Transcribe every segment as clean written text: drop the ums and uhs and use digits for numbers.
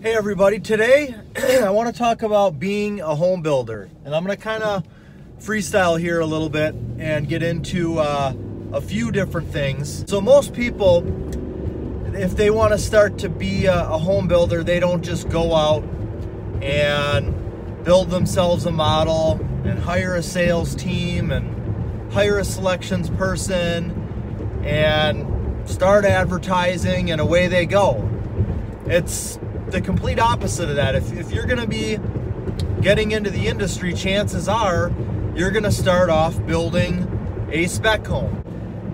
Hey everybody, today I want to talk about being a home builder, and I'm going to kind of freestyle here a little bit and get into a few different things. So most people, if they want to start to be a home builder, they don't just go out and build themselves a model and hire a sales team and hire a selections person and start advertising and away they go. It's the complete opposite of that. If you're going to be getting into the industry, chances are you're going to start off building a spec home,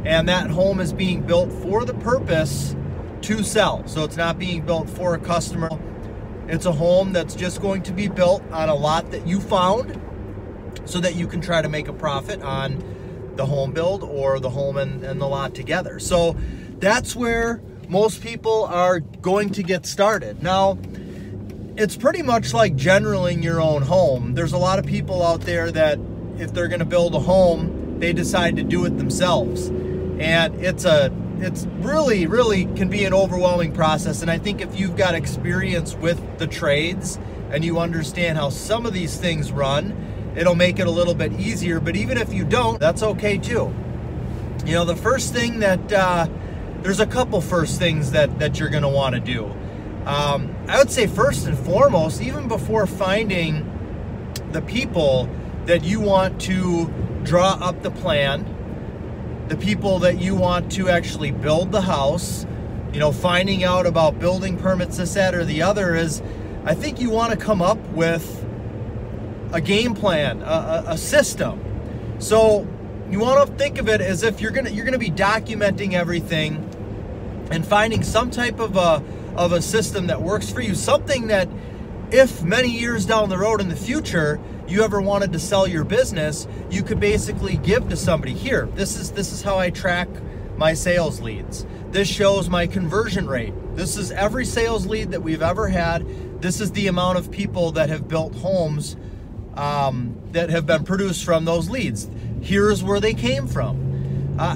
and that home is being built for the purpose to sell. So it's not being built for a customer. It's a home that's just going to be built on a lot that you found so that you can try to make a profit on the home build or the home and the lot together. So that's where most people are going to get started. Now, it's pretty much like generaling your own home. There's a lot of people out there that if they're going to build a home, they decide to do it themselves. And it's really can be an overwhelming process. And I think if you've got experience with the trades and you understand how some of these things run, it'll make it a little bit easier. But even if you don't, that's okay too. You know, the first thing that there's a couple first things that you're going to want to do. I would say first and foremost, even before finding the people that you want to draw up the plan, the people that you want to actually build the house, you know, finding out about building permits, this, that, or the other, is I think you want to come up with a game plan, a system. So you want to think of it as if you're gonna be documenting everything and finding some type of a system that works for you. Something that if many years down the road in the future you ever wanted to sell your business, you could basically give to somebody. Here, this is how I track my sales leads. This shows my conversion rate. This is every sales lead that we've ever had. This is the amount of people that have built homes that have been produced from those leads. Here's where they came from.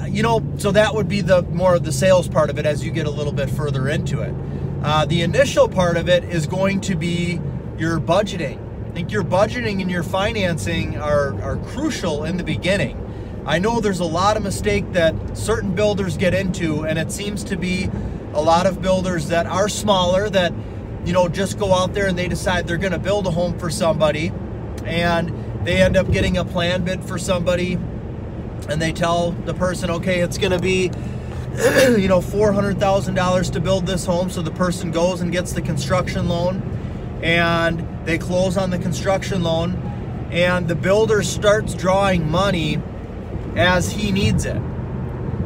You know, so that would be the more of the sales part of it as you get a little bit further into it. The initial part of it is going to be your budgeting. I think your budgeting and your financing are crucial in the beginning. I know there's a lot of mistake that certain builders get into, and it seems to be a lot of builders that are smaller that, you know, just go out there and they decide they're going to build a home for somebody, and they end up getting a plan bid for somebody, and they tell the person, okay, it's going to be, you know, $400,000 to build this home. So the person goes and gets the construction loan, and they close on the construction loan, and the builder starts drawing money as he needs it,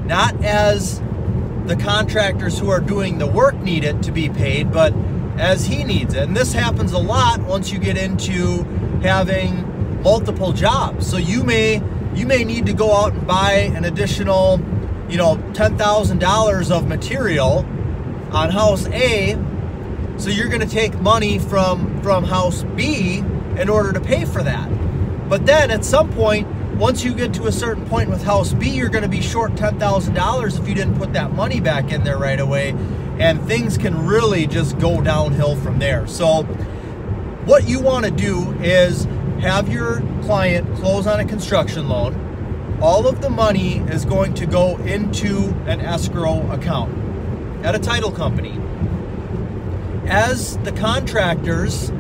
not as the contractors who are doing the work need it to be paid, but as he needs it. And this happens a lot once you get into having multiple jobs. So you may need to go out and buy an additional, you know, $10,000 of material on house A. So you're going to take money from house B in order to pay for that. But then at some point, once you get to a certain point with house B, you're going to be short $10,000 if you didn't put that money back in there right away. And things can really just go downhill from there. So what you want to do is have your client close on a construction loan. All of the money is going to go into an escrow account at a title company. As the contractors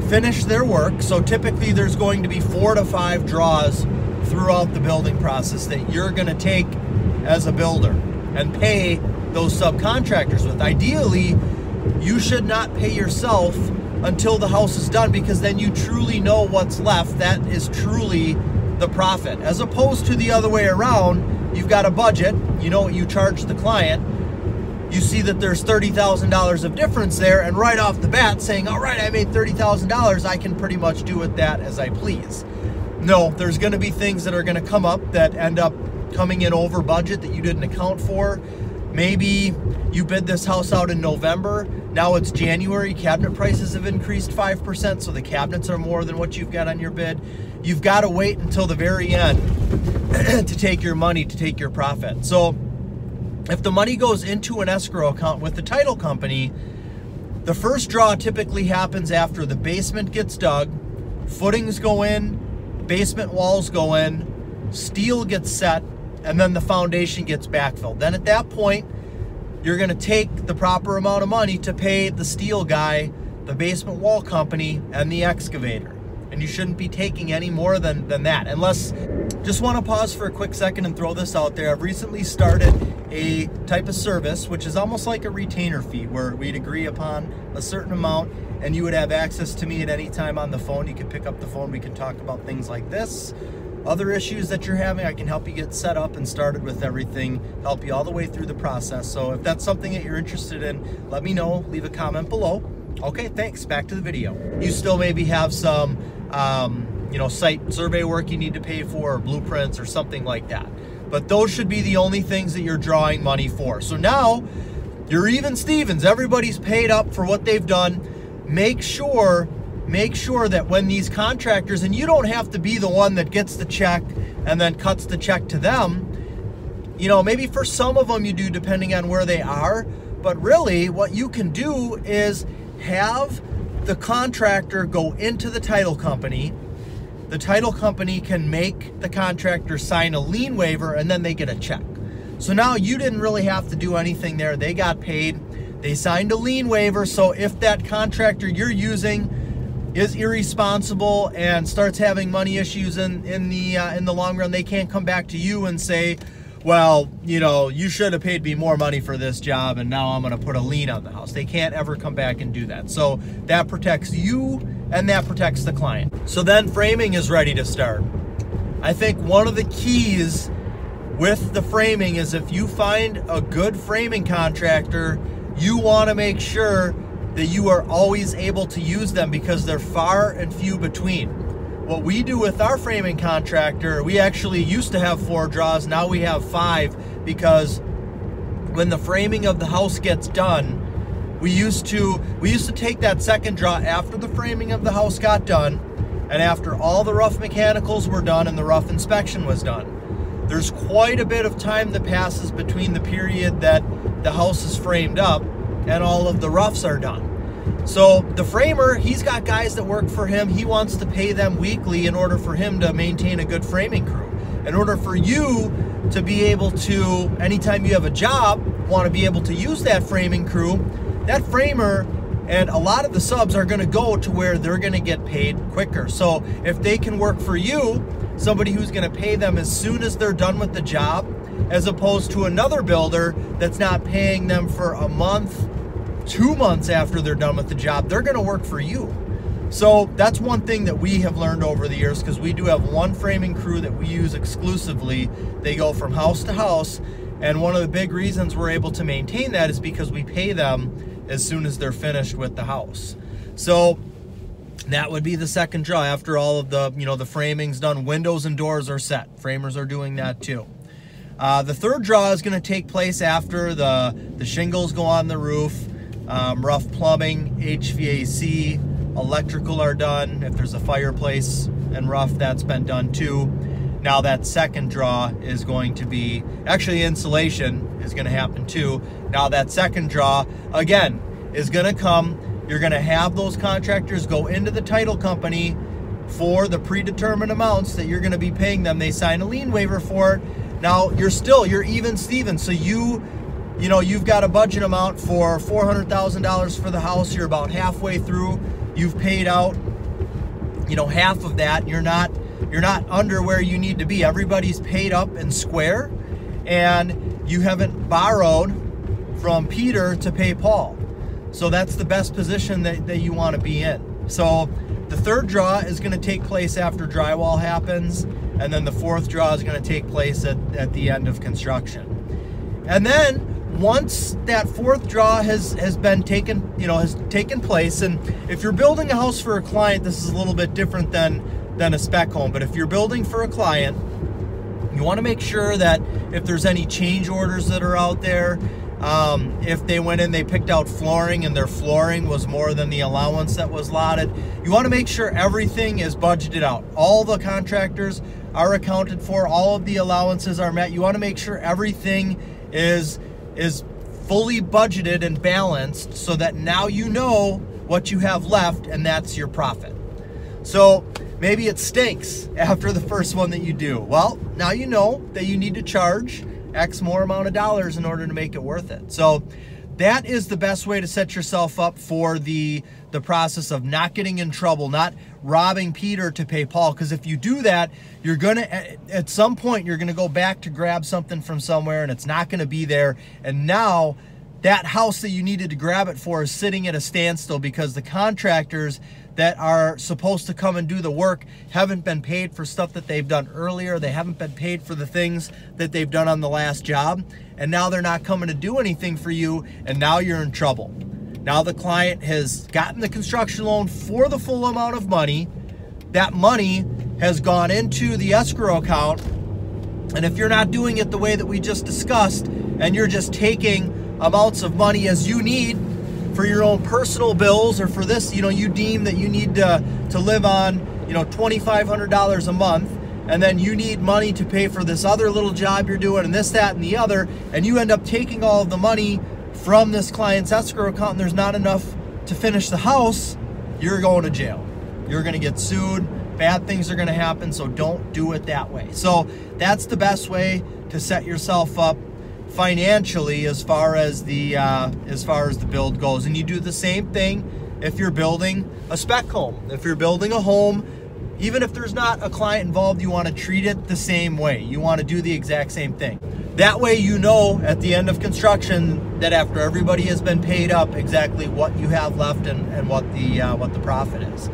finish their work, so typically there's going to be 4 to 5 draws throughout the building process that you're going to take as a builder and pay those subcontractors with. Ideally, you should not pay yourself until the house is done, because then you truly know what's left. That is truly the profit, as opposed to the other way around. You've got a budget, you know what you charge the client, you see that there's $30,000 of difference there, and right off the bat saying, all right, I made $30,000, I can pretty much do with that as I please. No, there's going to be things that are going to come up that end up coming in over budget that you didn't account for. Maybe you bid this house out in November, now it's January, cabinet prices have increased 5%, so the cabinets are more than what you've got on your bid. You've got to wait until the very end to take your money, to take your profit. So if the money goes into an escrow account with the title company, The first draw typically happens after the basement gets dug, footings go in, basement walls go in, steel gets set, and then the foundation gets backfilled. Then at that point, you're going to take the proper amount of money to pay the steel guy, the basement wall company, and the excavator. And you shouldn't be taking any more than that. Unless, just want to pause for a quick second and throw this out there. I've recently started a type of service, which is almost like a retainer fee, where we'd agree upon a certain amount and you would have access to me at any time on the phone. You can pick up the phone, we can talk about things like this. Other issues that you're having, I can help you get set up and started with everything, help you all the way through the process. So if that's something that you're interested in, let me know, leave a comment below. Okay, thanks, back to the video. You still maybe have some site survey work you need to pay for, or blueprints or something like that. But those should be the only things that you're drawing money for. So now you're even Stevens, everybody's paid up for what they've done. Make sure that when these contractors, and you don't have to be the one that gets the check and then cuts the check to them, maybe for some of them you do depending on where they are, but really what you can do is have the contractor go into the title company. The title company can make the contractor sign a lien waiver and then they get a check. So now you didn't really have to do anything there. They got paid. They signed a lien waiver. So if that contractor you're using is irresponsible and starts having money issues in the long run, they can't come back to you and say, well, you should have paid me more money for this job and now I'm going to put a lien on the house. They can't ever come back and do that. So that protects you and that protects the client. So then framing is ready to start. I think one of the keys with the framing is if you find a good framing contractor, you want to make sure that you are always able to use them because they're far and few between. What we do with our framing contractor, we actually used to have 4 draws, now we have 5, because when the framing of the house gets done, we used to take that second draw after the framing of the house got done and after all the rough mechanicals were done and the rough inspection was done. There's quite a bit of time that passes between the period that the house is framed up and all of the roughs are done. So the framer, he's got guys that work for him. He wants to pay them weekly in order for him to maintain a good framing crew. In order for you to be able to, anytime you have a job, want to be able to use that framing crew, that framer and a lot of the subs are going to go to where they're going to get paid quicker. So if they can work for you, somebody who's going to pay them as soon as they're done with the job, as opposed to another builder that's not paying them for a month, 2 months after they're done with the job, they're going to work for you. So that's one thing that we have learned over the years, because we do have one framing crew that we use exclusively. They go from house to house, and one of the big reasons we're able to maintain that is because we pay them as soon as they're finished with the house. So that would be the second draw after all of the, the framing's done. Windows and doors are set. Framers are doing that too. The third draw is going to take place after the shingles go on the roof. Rough plumbing, HVAC, electrical are done. If there's a fireplace and rough, that's been done too. Now that second draw is going to be, actually insulation is going to happen too. Now that second draw, again, is going to come. You're going to have those contractors go into the title company for the predetermined amounts that you're going to be paying them. They sign a lien waiver for it. Now you're even Steven. So you've got a budget amount for $400,000 for the house. You're about halfway through. You've paid out, half of that. You're not under where you need to be. Everybody's paid up and square, and you haven't borrowed from Peter to pay Paul. So that's the best position that you want to be in. So the third draw is going to take place after drywall happens, and then the fourth draw is going to take place at the end of construction. And then once that fourth draw has taken place, and if you're building a house for a client, this is a little bit different than a spec home. But if you're building for a client, you want to make sure that if there's any change orders that are out there, if they went in, they picked out flooring and their flooring was more than the allowance that was allotted, you want to make sure everything is budgeted out. All the contractors are accounted for, all of the allowances are met. You want to make sure everything is fully budgeted and balanced so that now you know what you have left, and that's your profit. So maybe it stinks after the first one that you do. Well, now you know that you need to charge X more amount of dollars in order to make it worth it. So that is the best way to set yourself up for the process of not getting in trouble, not robbing Peter to pay Paul. Because if you do that, you're gonna, at some point, you're gonna go back to grab something from somewhere and it's not gonna be there. And now that house that you needed to grab it for is sitting at a standstill because the contractors that are supposed to come and do the work haven't been paid for stuff that they've done earlier. They haven't been paid for the things that they've done on the last job. And now they're not coming to do anything for you, and now you're in trouble. Now the client has gotten the construction loan for the full amount of money. That money has gone into the escrow account. And if you're not doing it the way that we just discussed, and you're just taking amounts of money as you need for your own personal bills, or for this, you deem that you need to live on, $2,500 a month, and then you need money to pay for this other little job you're doing and this, that, and the other, and you end up taking all of the money from this client's escrow account and there's not enough to finish the house, you're going to jail. You're going to get sued. Bad things are going to happen, so don't do it that way. So that's the best way to set yourself up financially as far as the build goes. And you do the same thing if you're building a spec home. If you're building a home, even if there's not a client involved, you want to treat it the same way. You want to do the exact same thing. That way you know at the end of construction that after everybody has been paid up exactly what you have left and what the profit is.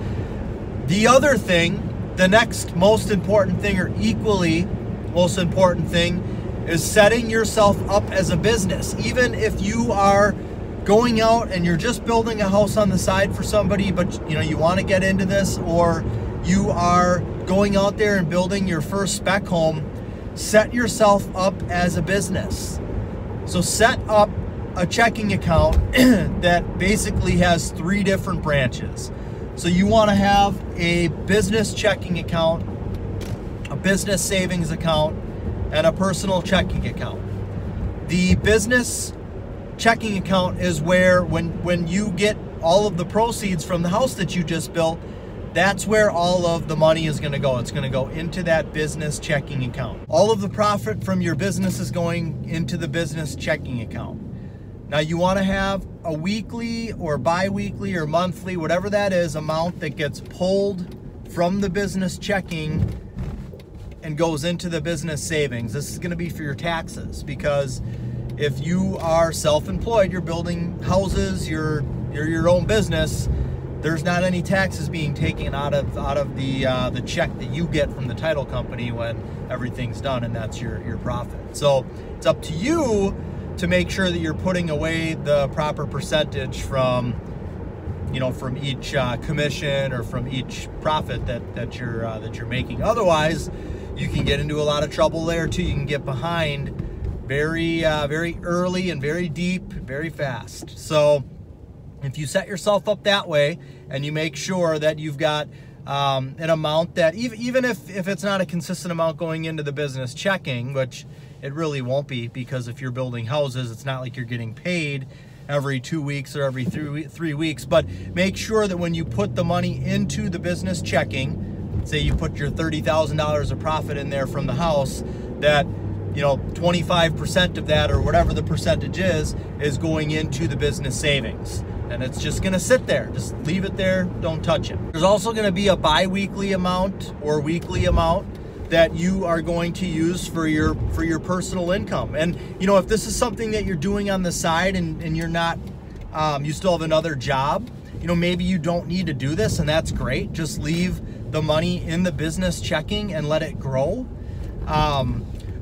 The other thing, the next most important thing, or equally most important thing, is setting yourself up as a business. Even if you are going out and you're just building a house on the side for somebody, but you want to get into this, or you are going out there and building your first spec home, set yourself up as a business. So set up a checking account that basically has 3 different branches. So you want to have a business checking account, a business savings account, and a personal checking account. The business checking account is where when you get all of the proceeds from the house that you just built, that's where all of the money is going to go. It's going to go into that business checking account. All of the profit from your business is going into the business checking account. Now you want to have a weekly or bi-weekly or monthly, whatever that is, amount that gets pulled from the business checking and goes into the business savings. This is going to be for your taxes, because if you are self-employed, you're building houses, you're your own business, there's not any taxes being taken out of the check that you get from the title company when everything's done, and that's your profit. So it's up to you to make sure that you're putting away the proper percentage from each commission or from each profit that you're making. Otherwise, you can get into a lot of trouble there too. You can get behind very early and very deep, very fast. So if you set yourself up that way and you make sure that you've got an amount that even if it's not a consistent amount going into the business checking, which it really won't be, because if you're building houses, it's not like you're getting paid every 2 weeks or every 3 weeks. But make sure that when you put the money into the business checking, say you put your $30,000 of profit in there from the house, that 25% of that, or whatever the percentage is going into the business savings. And it's just going to sit there. Just leave it there. Don't touch it. There's also going to be a bi-weekly amount or weekly amount that you are going to use for your personal income. And if this is something that you're doing on the side and you're not, you still have another job, maybe you don't need to do this, and that's great. Just leave the money in the business checking and let it grow.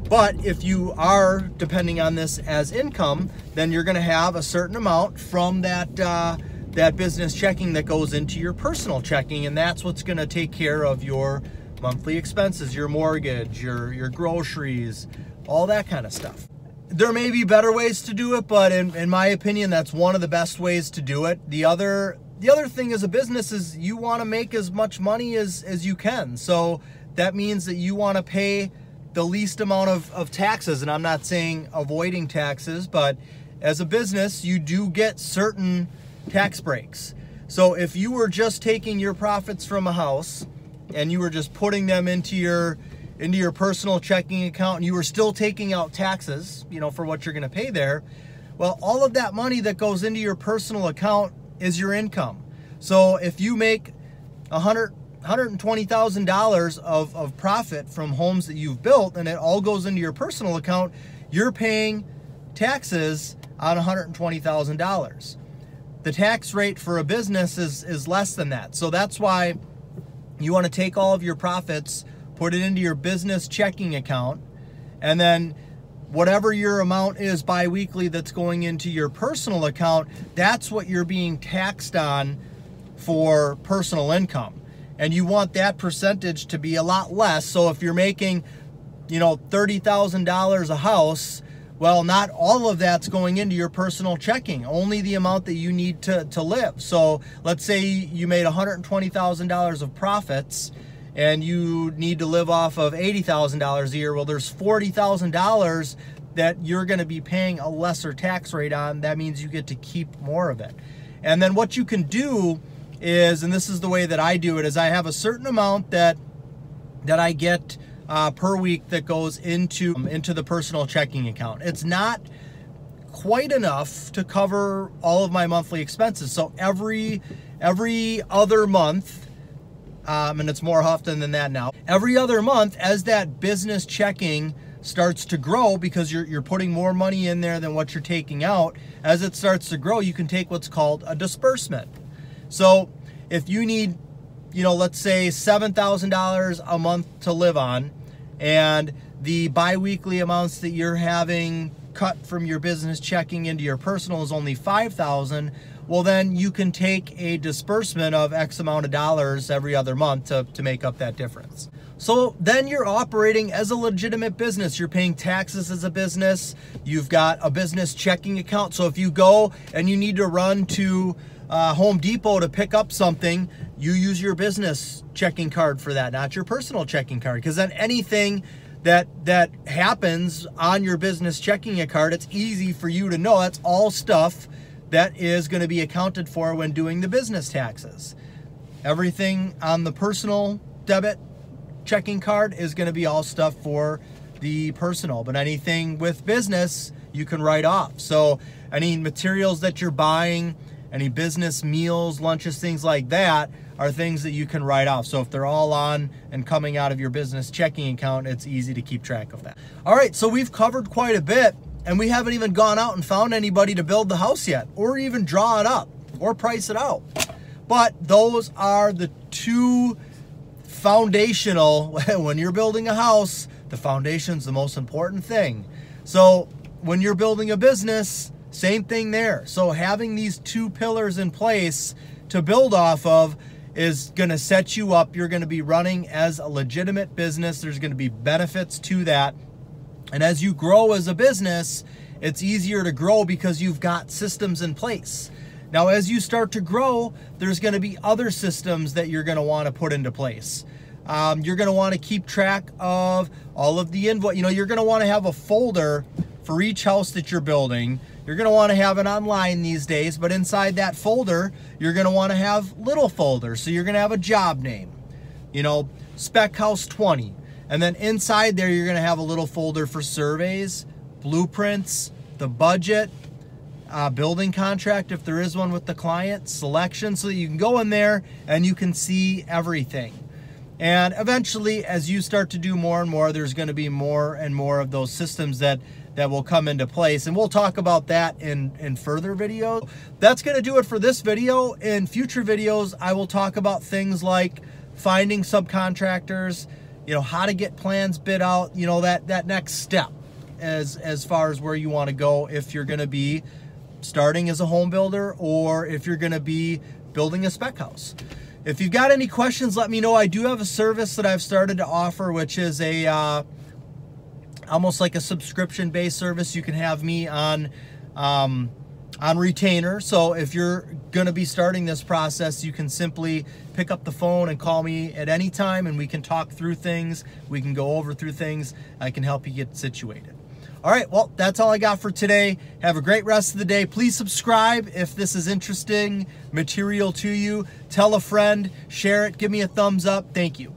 But if you are depending on this as income, then you're going to have a certain amount from that business checking that goes into your personal checking, and that's what's going to take care of your monthly expenses, your mortgage, your groceries, all that kind of stuff. There may be better ways to do it, but in my opinion, that's one of the best ways to do it. The other thing as a business is you want to make as much money as you can. So that means that you want to pay the least amount of taxes. And I'm not saying avoiding taxes, but as a business, you do get certain tax breaks. So if you were just taking your profits from a house and you were just putting them into your personal checking account, and you were still taking out taxes, you know, for what you're going to pay there, well, all of that money that goes into your personal account is your income. So if you make $120,000 of profit from homes that you've built, and it all goes into your personal account, you're paying taxes on $120,000. The tax rate for a business is less than that. So that's why you want to take all of your profits, put it into your business checking account, and then whatever your amount is biweekly that's going into your personal account, that's what you're being taxed on for personal income. And you want that percentage to be a lot less. So if you're making, you know, $30,000 a house, well, not all of that's going into your personal checking, only the amount that you need to live. So let's say you made $120,000 of profits and you need to live off of $80,000 a year. Well, there's $40,000 that you're going to be paying a lesser tax rate on. That means you get to keep more of it. And then what you can do is, and this is the way that I do it, is I have a certain amount that I get per week that goes into the personal checking account. It's not quite enough to cover all of my monthly expenses. So every other month, and it's more often than that now, every other month, as that business checking starts to grow, because you're putting more money in there than what you're taking out, as it starts to grow, you can take what's called a disbursement. So if you need, you know, let's say $7,000 a month to live on, and the biweekly amounts that you're having cut from your business checking into your personal is only $5,000, well, then you can take a disbursement of X amount of dollars every other month to make up that difference. So then you're operating as a legitimate business. You're paying taxes as a business. You've got a business checking account. So if you go and you need to run to Home Depot to pick up something, you use your business checking card for that, not your personal checking card. Because then anything that happens on your business checking account, it's easy for you to know that's all stuff that is going to be accounted for when doing the business taxes. Everything on the personal debit checking card is going to be all stuff for the personal, but anything with business you can write off. So any materials that you're buying, any business meals, lunches, things like that are things that you can write off. So if they're all on and coming out of your business checking account, it's easy to keep track of that. All right, so we've covered quite a bit, and we haven't even gone out and found anybody to build the house yet, or even draw it up, or price it out. But those are the two foundational, when you're building a house, the foundation's the most important thing. So when you're building a business, same thing there. So having these two pillars in place to build off of is going to set you up. You're going to be running as a legitimate business. There's going to be benefits to that. And as you grow as a business, it's easier to grow because you've got systems in place. Now, as you start to grow, there's going to be other systems that you're going to want to put into place. You're going to want to keep track of all of the invoice. You know, you're going to want to have a folder for each house that you're building. You're going to want to have it online these days, but inside that folder, you're going to want to have little folders. So you're going to have a job name, you know, Spec House 20. And then inside there, you're going to have a little folder for surveys, blueprints, the budget, building contract, if there is one with the client, selection, so that you can go in there and you can see everything. And eventually, as you start to do more and more, there's going to be more and more of those systems that will come into place. And we'll talk about that in further videos. That's going to do it for this video. In future videos, I will talk about things like finding subcontractors, you know, how to get plans bid out, you know, that next step as far as where you want to go if you're going to be starting as a home builder or if you're going to be building a spec house. If you've got any questions, let me know. I do have a service that I've started to offer, which is a almost like a subscription-based service. You can have me on retainer. So if you're going to be starting this process, you can simply pick up the phone and call me at any time, and we can talk through things. We can go over through things. I can help you get situated. All right, well, that's all I got for today. Have a great rest of the day. Please subscribe if this is interesting material to you. Tell a friend, share it, give me a thumbs up. Thank you.